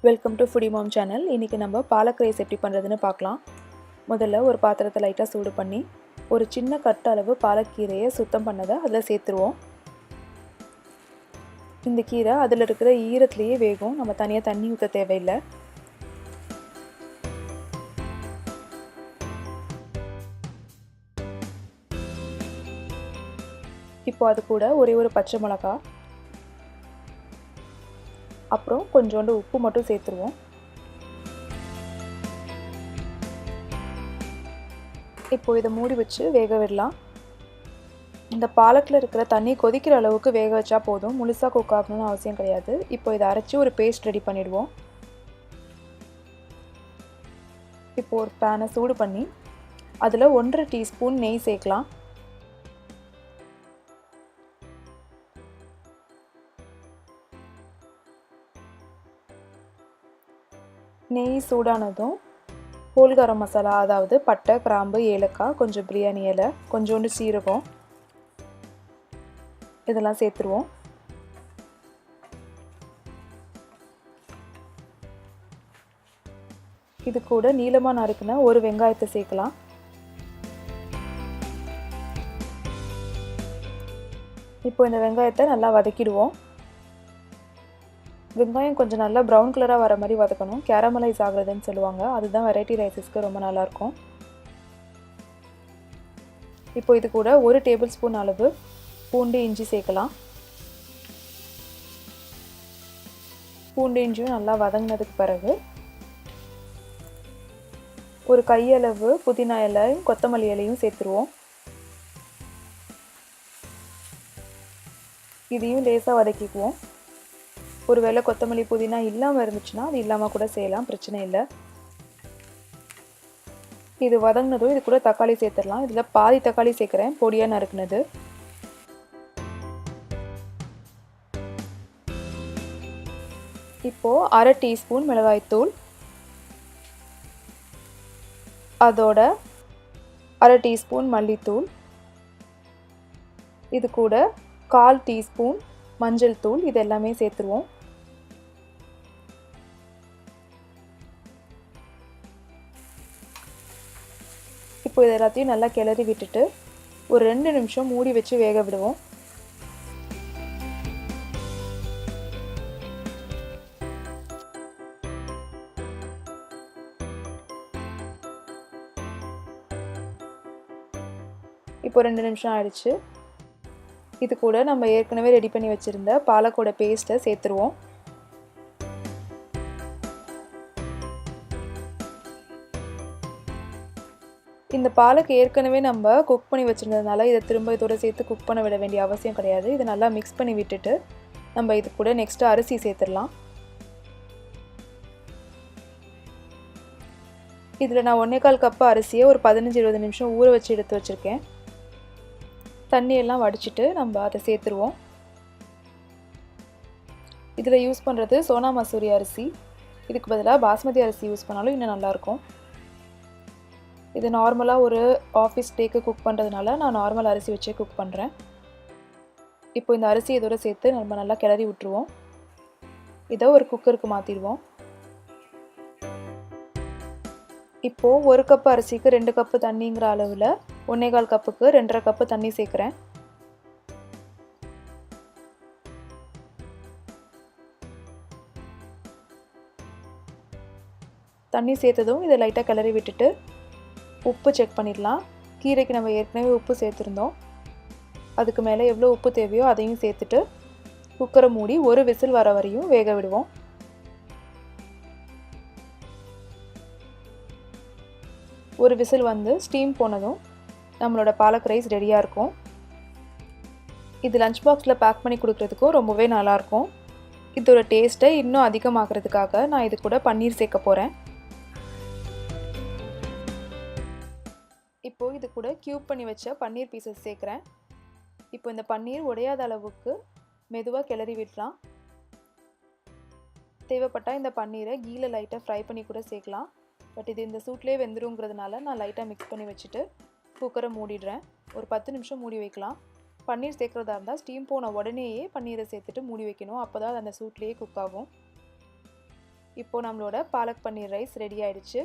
Welcome to foodie mom channel. இன்றைக்கி நம்ம palak rice எப்படி பண்ணுறதுன்னு பார்க்கலாம். முதல்ல ஒரு பாத்திரத்தை லைட்டாக சூடு பண்ணி ஒரு சின்ன கட்டு அளவு பாலக்கீரையை சுத்தம் பண்ணதை அதில் சேர்த்துருவோம். இந்த கீரை அதில் இருக்கிற ஈரத்துலேயே வேகும், நம்ம தனியாக தண்ணி ஊற்ற தேவையில்லை. இப்போ அது கூட ஒரே ஒரு பச்சை மிளகா, அப்புறம் கொஞ்சோண்டு உப்பு மட்டும் சேர்த்துருவோம். இப்போ இதை மூடி வச்சு வேக விடலாம். இந்த பாலக்கில் இருக்கிற தண்ணி கொதிக்கிற அளவுக்கு வேக வச்சா போதும், முழுசாக குக் ஆகணும்னு அவசியம் கிடையாது. இப்போ இதை அரைச்சி ஒரு பேஸ்ட் ரெடி பண்ணிடுவோம். இப்போ ஒரு பேனை சூடு பண்ணி அதில் 1.5 டீஸ்பூன் நெய் சேர்க்கலாம். நெய் சூடானதும் ஹோல் கரம் மசாலா, அதாவது பட்டை, கிராம்பு, ஏலக்காய், கொஞ்சம் பிரியாணி இலை, கொஞ்சோண்டு சீரகம் இதெல்லாம் சேர்த்துருவோம். இது கூட நீளமாக நறுக்குன ஒரு வெங்காயத்தை சேர்க்கலாம். இப்போ இந்த வெங்காயத்தை நல்லா வதக்கிடுவோம். வெங்காயம் கொஞ்சம் நல்லா ப்ரௌன் கலராக வர மாதிரி வதக்கணும், கேரமலைஸ் ஆகுறதுன்னு சொல்லுவாங்க. அதுதான் வெரைட்டி ரைஸஸ்க்கு ரொம்ப நல்லாயிருக்கும். இப்போ இது கூட 1 டேபிள் ஸ்பூன் அளவு பூண்டு இஞ்சி சேர்க்கலாம். பூண்டு இஞ்சியும் நல்லா வதங்கினதுக்கு பிறகு ஒரு கையளவு புதினா இலையும் கொத்தமல்லி இலையும் சேர்த்துருவோம். இதையும் லேசாக வதக்கிக்குவோம். ஒருவேளை கொத்தமல்லி புதினா இல்லாமல் இருந்துச்சுன்னா அது இல்லாமல் கூட செய்யலாம், பிரச்சனை இல்லை. இது வதங்கினதும் இது கூட தக்காளி சேர்த்துடலாம். இதில் பாதி தக்காளி சேர்க்குறேன், பொடியாக நறுக்குனது. இப்போது 1/2 டீஸ்பூன் மிளகாய்த்தூள், அதோட 1/2 டீஸ்பூன் மல்லித்தூள், இது கூட 1/4 டீஸ்பூன் மஞ்சள் தூள், இது எல்லாமே சேர்த்துருவோம். இப்போ இது எல்லாத்தையும் நல்லா கிளறி விட்டுட்டு ஒரு 2 நிமிஷம் மூடி வச்சு வேக விடுவோம். இப்போ 2 நிமிஷம் ஆயிடுச்சு. இது கூட நம்ம ஏற்கனவே ரெடி பண்ணி வச்சுருந்த பாலக்கோட பேஸ்ட்டை சேர்த்துருவோம். இந்த பாலக்கு ஏற்கனவே நம்ம குக் பண்ணி வச்சுருந்ததுனால இதை திரும்ப இதோட சேர்த்து குக் பண்ண விட வேண்டிய அவசியம் கிடையாது. இதை நல்லா மிக்ஸ் பண்ணி விட்டுட்டு நம்ம இது கூட நெக்ஸ்ட்டு அரிசி சேர்த்துடலாம். இதில் நான் 1/4 கப்பு அரிசியை ஒரு 15-20 நிமிஷம் ஊற வச்சு எடுத்து வச்சுருக்கேன். தண்ணியெல்லாம் வடிச்சிட்டு நம்ம அதை சேர்த்துருவோம். இதில் யூஸ் பண்ணுறது சோனா மசூரி அரிசி, இதுக்கு பதிலாக பாஸ்மதி அரிசி யூஸ் பண்ணாலும் இன்னும் நல்லாயிருக்கும். இது நார்மலாக ஒரு ஆஃபீஸ் டேக்கு குக் பண்ணுறதுனால நான் நார்மல் அரிசி வச்சே குக் பண்ணுறேன். இப்போ இந்த அரிசி இதோட சேர்த்து நம்ம நல்லா கிளறி விட்டுருவோம். இதை ஒரு குக்கருக்கு மாற்றிடுவோம். இப்போது 1 கப்பு அரிசிக்கு 2 கப்பு தண்ணிங்கிற அளவில் 1/4 கப்புக்கு 2.5 கப்பு தண்ணி சேர்க்குறேன். தண்ணி சேர்த்ததும் இதை லைட்டாக கிளறி விட்டுட்டு உப்பு செக் பண்ணிடலாம். கீரைக்கு நம்ம ஏற்கனவே உப்பு சேர்த்துருந்தோம். அதுக்கு மேலே எவ்வளோ உப்பு தேவையோ அதையும் சேர்த்துட்டு குக்கரை மூடி ஒரு விசில் வர வரையும் வேக விடுவோம். ஒரு விசில் வந்து ஸ்டீம் போனதும் நம்மளோட பாலக் ரைஸ் ரெடியாக இருக்கும். இது லஞ்ச் பாக்ஸில் பேக் பண்ணி கொடுக்குறதுக்கும் ரொம்பவே நல்லாயிருக்கும். இதோட டேஸ்ட்டை இன்னும் அதிகமாகிறதுக்காக நான் இது கூட பன்னீர் சேர்க்க போகிறேன். இப்போது இது கூட க்யூப் பண்ணி வச்ச பன்னீர் பீசஸ் சேர்க்குறேன். இப்போ இந்த பன்னீர் உடையாத அளவுக்கு மெதுவாக கிளறி விடலாம். தேவைப்பட்டால் இந்த பன்னீரை கீயில் லைட்டாக ஃப்ரை பண்ணி கூட சேர்க்கலாம். பட் இது இந்த சூட்லேயே வெந்துருங்கிறதுனால நான் லைட்டாக மிக்ஸ் பண்ணி வச்சுட்டு குக்கரை மூடிடுறேன். ஒரு 10 நிமிஷம் மூடி வைக்கலாம். பன்னீர் சேர்க்குறதா இருந்தால் ஸ்டீம் போன உடனேயே பன்னீரை சேர்த்துட்டு மூடி வைக்கணும், அப்போ தான் அது அந்த சூட்லேயே குக் ஆகும். இப்போ நம்மளோட பாலக் பன்னீர் ரைஸ் ரெடி ஆயிடுச்சு.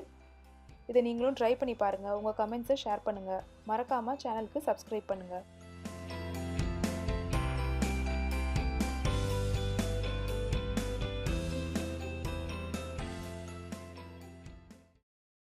இதை நீங்களும் ட்ரை பண்ணி பாருங்கள். உங்கள் கமெண்ட்ஸை ஷேர் பண்ணுங்கள். மறக்காமல் சேனலுக்கு சப்ஸ்கிரைப் பண்ணுங்கள்.